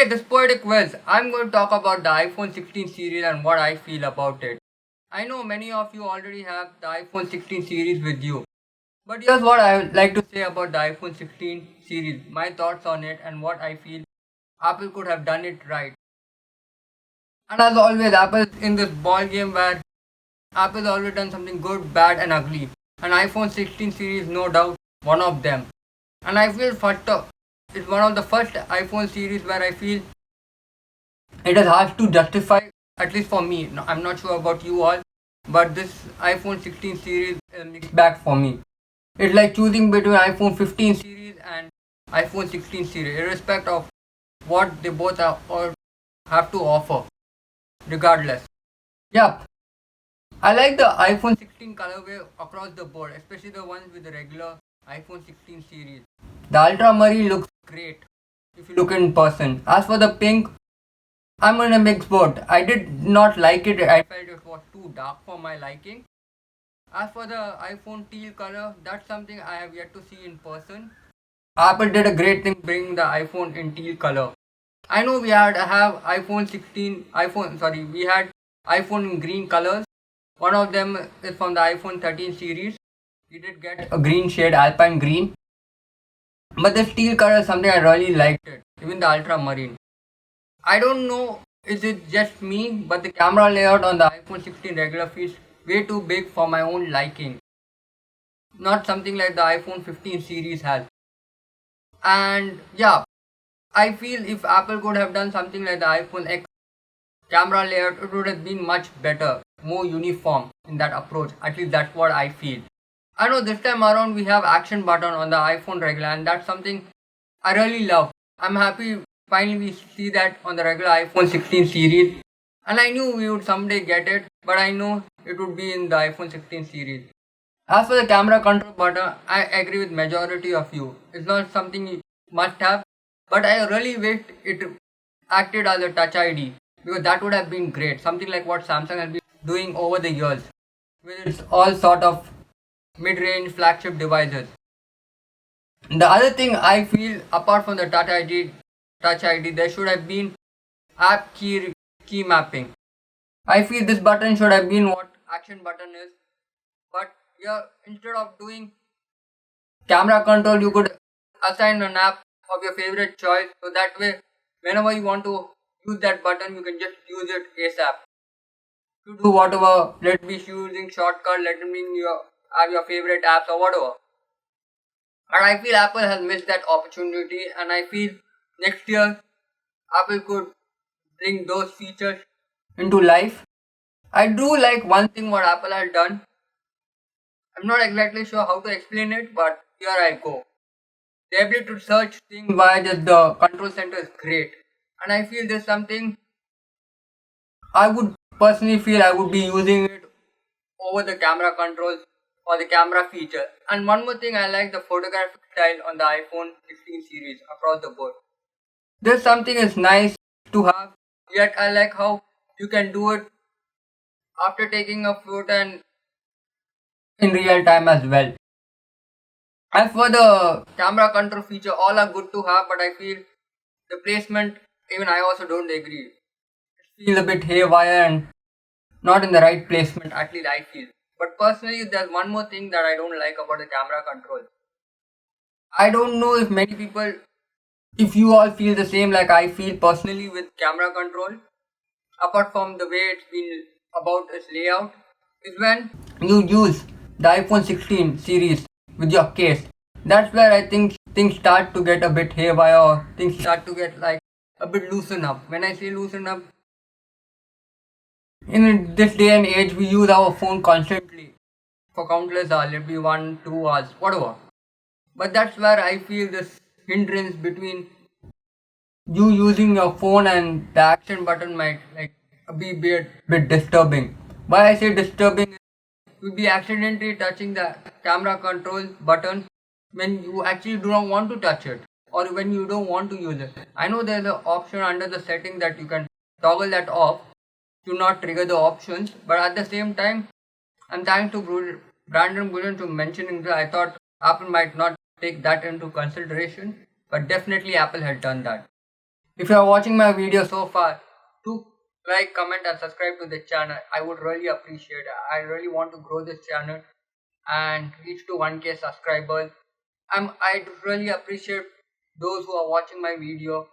Hey, this PoeticWhiz. I'm going to talk about the iPhone 16 series and what I feel about it. I know many of you already have the iPhone 16 series with you. But here's what I would like to say about the iPhone 16 series, my thoughts on it and what I feel Apple could have done it right. And as always, Apple is in this ball game where Apple's always done something good, bad and ugly. And iPhone 16 series no doubt one of them. And I feel it's one of the first iPhone series where I feel it is hard to justify, at least for me. No, I'm not sure about you all, but this iPhone 16 series is a mixed bag for me. It's like choosing between iPhone 15 series and iPhone 16 series, irrespective of what they both are or have to offer, regardless. Yep, I like the iPhone 16 colorway across the board, especially the ones with the regular iPhone 16 series. The ultramarine looks great if you look in person. As for the pink, I'm on a mixed boat. I did not like it. I felt it was too dark for my liking. As for the iPhone teal color, that's something I have yet to see in person. Apple did a great thing bringing the iPhone in teal color. I know we had we had iPhone in green colors. One of them is from the iPhone 13 series. We did get a green shade, alpine green. But the steel color is something I really liked it. Even the ultramarine. I don't know, is it just me, but the camera layout on the iPhone 16 regular feels way too big for my own liking. Not something like the iPhone 15 series has. And yeah, I feel if Apple could have done something like the iPhone X camera layout, it would have been much better, more uniform in that approach. At least that's what I feel. I know this time around we have action button on the iPhone regular, and that's something I really love. I'm happy finally we see that on the regular iPhone 16 series, and I knew we would someday get it, but I know it would be in the iPhone 16 series. As for the camera control button, I agree with majority of you. It's not something you must have, but I really wished it acted as a touch ID, because that would have been great. Something like what Samsung has been doing over the years with its all sort of mid-range flagship devices. The other thing I feel, apart from the Touch ID, there should have been app key mapping. I feel this button should have been what action button is, but here instead of doing camera control, you could assign an app of your favorite choice, so that way, whenever you want to use that button, you can just use it ASAP to do whatever. Let me using shortcut, let me have your favorite apps or whatever. And I feel Apple has missed that opportunity, and I feel next year Apple could bring those features into life. I do like one thing what Apple has done. I'm not exactly sure how to explain it, but here I go. The ability to search things via just the control center is great. And I feel there's something I would personally feel I would be using it over the camera controls or the camera feature. And one more thing, I like the photographic style on the iPhone 16 series across the board. This something is nice to have, yet I like how you can do it after taking a photo and in real time as well. As for the camera control feature, all are good to have, but I feel the placement, even I also don't agree. It feels a bit haywire and not in the right placement, at least I feel. But personally, there's one more thing that I don't like about the camera control. I don't know if you all feel the same like I feel personally with camera control, apart from the way it's been about its layout, is when you use the iPhone 16 series with your case. That's where I think things start to get a bit haywire, or things start to get like a bit loosen up. When I say loosen up, in this day and age, we use our phone constantly for countless hours, let be 1, 2 hours, whatever. But that's where I feel this hindrance between you using your phone and the action button might like be a bit disturbing. Why I say disturbing is you'll be accidentally touching the camera control button when you actually do not want to touch it, or when you don't want to use it. I know there's an option under the setting that you can toggle that off to not trigger the options, but at the same time, I'm thanks to Brandon Bullion to mentioning that. I thought Apple might not take that into consideration, but definitely Apple had done that. If you are watching my video so far, do like, comment and subscribe to the channel. I would really appreciate it. I really want to grow this channel and reach to 1K subscribers. I'd really appreciate those who are watching my video,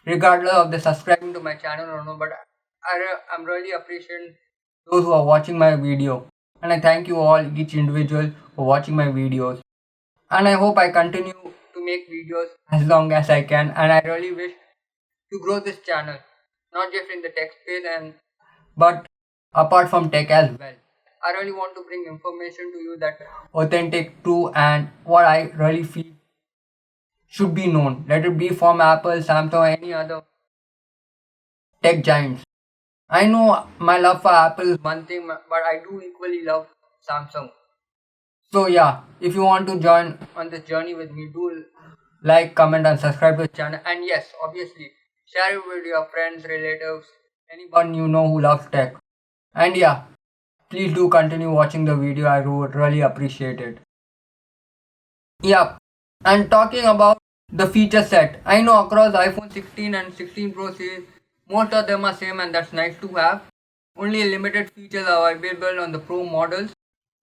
regardless of the subscribing to my channel or no, but I'm really appreciating those who are watching my video. And I thank you all, each individual, for watching my videos. And I hope I continue to make videos as long as I can. And I really wish to grow this channel, not just in the tech space but apart from tech as well. I really want to bring information to you that authentic, true, and what I really feel should be known. Let it be from Apple, Samsung, or any other tech giants. I know my love for Apple is one thing, but I do equally love Samsung. So yeah, if you want to join on this journey with me, do like, comment and subscribe to the channel. And yes, obviously, share it with your friends, relatives, anyone you know who loves tech. And yeah, please do continue watching the video. I would really appreciate it. Yeah, and talking about the feature set, I know across iPhone 16 and 16 Pro series, most of them are same, and that's nice to have. Only limited features are available on the Pro models.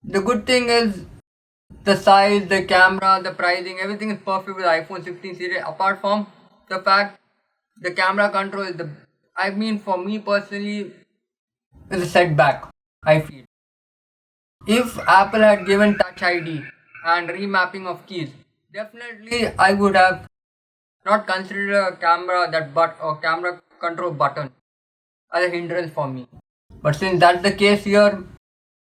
The good thing is the size, the camera, the pricing, everything is perfect with iPhone 16 series, apart from the fact the camera control is for me personally, is a setback, I feel. If Apple had given Touch ID and remapping of keys, definitely I would have not considered a camera control button as a hindrance for me. But since that's the case here,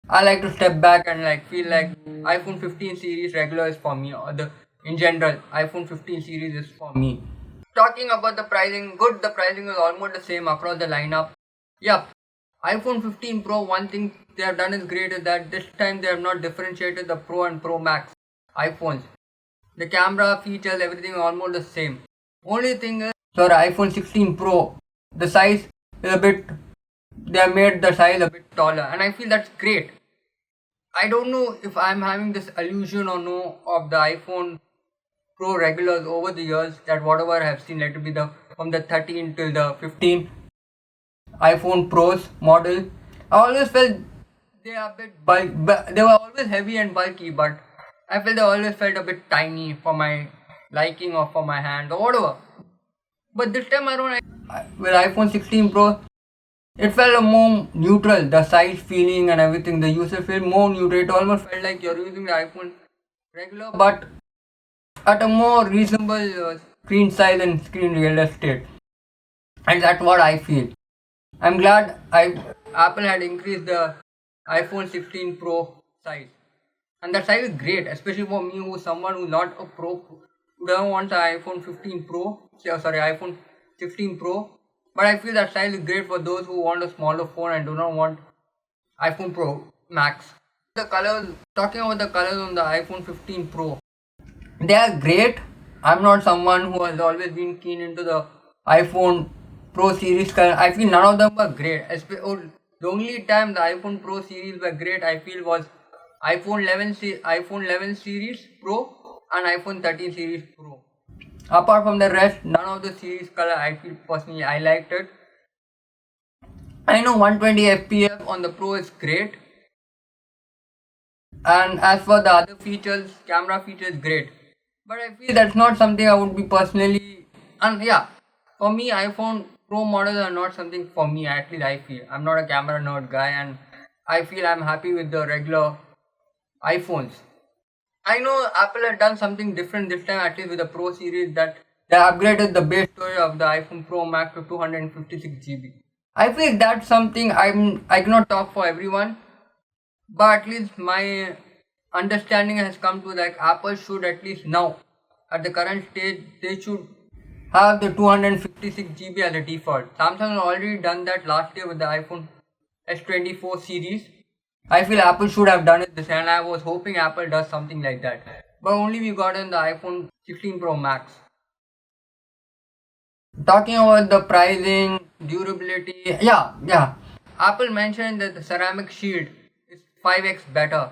I like to step back and feel like iPhone 15 series regular is for me, or in general iPhone 15 series is for me. Talking about the pricing, the pricing is almost the same across the lineup. Yep, iPhone 15 Pro, one thing they have done is great is that this time they have not differentiated the Pro and Pro Max iPhones. The camera features, everything almost the same. Only thing is, for iPhone 16 Pro, the size is they have made the size a bit taller, and I feel that's great. I don't know if I'm having this illusion or no of the iPhone Pro regulars over the years, that whatever I have seen, let it be from the 13 till the 15 iPhone Pros model, I always felt they are a bit they were always heavy and bulky, but I felt they always felt a bit tiny for my liking or for my hand or whatever. But this time around, with iPhone 16 Pro, it felt more neutral, the size feeling and everything, the user felt more neutral. It almost felt like you're using the iPhone regular, but at a more reasonable screen size and screen real estate. And that's what I feel. I'm glad Apple had increased the iPhone 16 Pro size. And that size is great, especially for me, who's someone who's not a pro, who doesn't want the iPhone 15 Pro, iPhone 16 Pro. But I feel that size is great for those who want a smaller phone and do not want iPhone Pro Max. The colors, talking about the colors on the iPhone 15 Pro, they are great. I'm not someone who has always been keen into the iPhone Pro series color. I feel none of them were great. The only time the iPhone Pro series were great, I feel, was iPhone 11 series Pro and iPhone 13 series Pro. Apart from the rest, none of the series color I feel personally I liked it. I know 120 FPS on the Pro is great. And as for the other features, camera features great. But I feel that's not something I would be personally, and yeah, for me iPhone Pro models are not something for me, at least I feel. I'm not a camera nerd guy, and I feel I'm happy with the regular iPhones. I know Apple had done something different this time, at least with the Pro series, that they upgraded the base storage of the iPhone Pro Max to 256 GB. I feel that's something I cannot talk for everyone, but at least my understanding has come to that Apple should, at least now, at the current stage, they should have the 256 GB as a default. Samsung has already done that last year with the iPhone S24 series. I feel Apple should have done it this year, and I was hoping Apple does something like that. But only we got in the iPhone 16 Pro Max. Talking about the pricing, durability, yeah. Apple mentioned that the ceramic shield is 5x better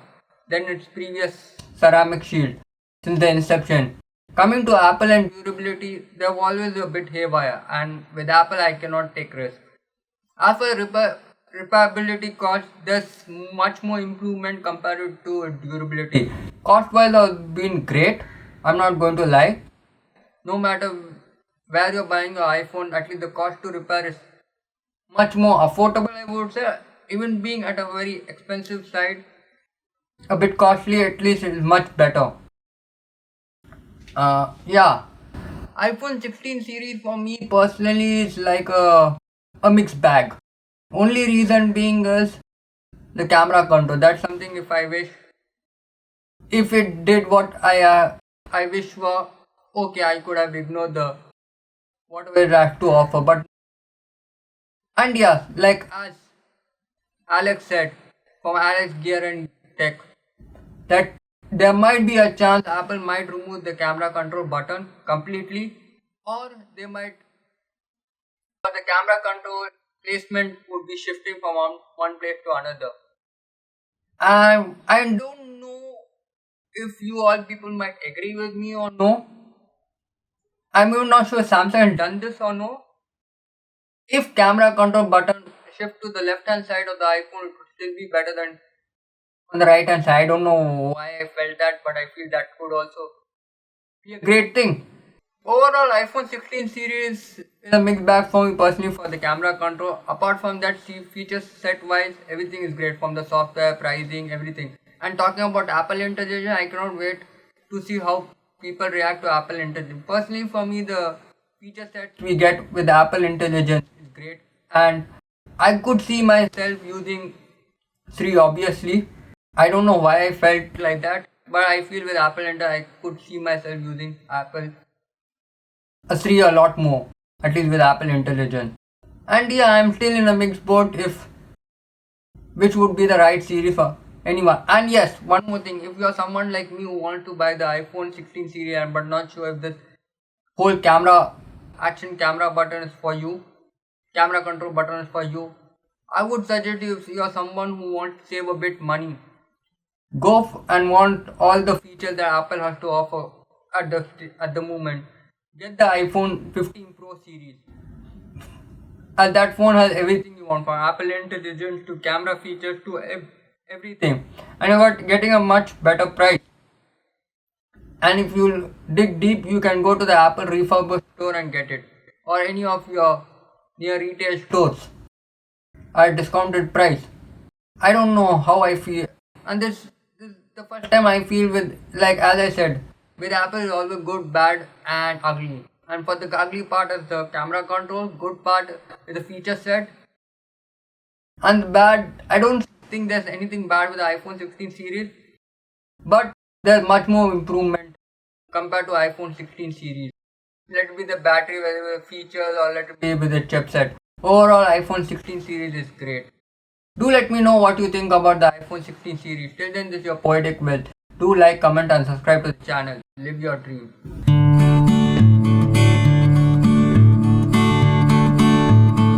than its previous ceramic shield since the inception, Coming to Apple and durability, they're always a bit haywire, and with Apple I cannot take risks. As for repairability cost, there's much more improvement compared to durability. Cost wise have been great, I'm not going to lie. No matter where you're buying your iPhone, at least the cost to repair is much more affordable, I would say. Even being at a very expensive side, a bit costly, at least it is much better. Yeah, iPhone 16 series for me personally is like a mixed bag. Only reason being is the camera control. That's something if it did what I wish for, okay, I could have ignored the whatever it has to offer. But and yeah, like as Alex said from Alex Gear and Tech, that there might be a chance Apple might remove the camera control button completely, or they might, or the camera control placement would be shifting from one place to another. I don't know if you all people might agree with me or no. I'm even not sure if Samsung has done this or no. If camera control button shift to the left hand side of the iPhone, it would still be better than on the right hand side. I don't know why I felt that, but I feel that could also be a great thing. Overall, iPhone 16 series is a mixed bag for me personally for the camera control. Apart from that, features set wise, everything is great from the software, pricing, everything. And talking about Apple Intelligence, I cannot wait to see how people react to Apple Intelligence. Personally, for me, the feature sets we get with Apple Intelligence is great, and I could see myself using 3 obviously. I don't know why I felt like that, but I feel with Apple Intelligence, I could see myself using Apple 3 a lot more, at least with Apple Intelligence. And yeah, I'm still in a mixed boat if which would be the right series for anyone. And yes, one more thing, if you're someone like me who wants to buy the iPhone 16 series but not sure if this whole action camera button is for you, camera control button is for you, I would suggest you, if you're someone who wants to save a bit money, go and want all the features that Apple has to offer at the moment. Get the iPhone 15 Pro series. And that phone has everything you want, from Apple Intelligence to camera features to everything. And you're getting a much better price. And if you dig deep, you can go to the Apple refurbished store and get it. Or any of your near retail stores at discounted price. I don't know how I feel. And this is the first time I feel with, like as I said, with Apple is always good, bad and ugly. And for the ugly part is the camera control, good part is the feature set. And the bad, I don't think there's anything bad with the iPhone 16 series. But there's much more improvement compared to iPhone 16 series. Let it be the battery, whether the features, or let it be with the chipset. Overall, iPhone 16 series is great. Do let me know what you think about the iPhone 16 series. Till then, this is your PoeticWhiz. Do like, comment and subscribe to the channel. Live your dream.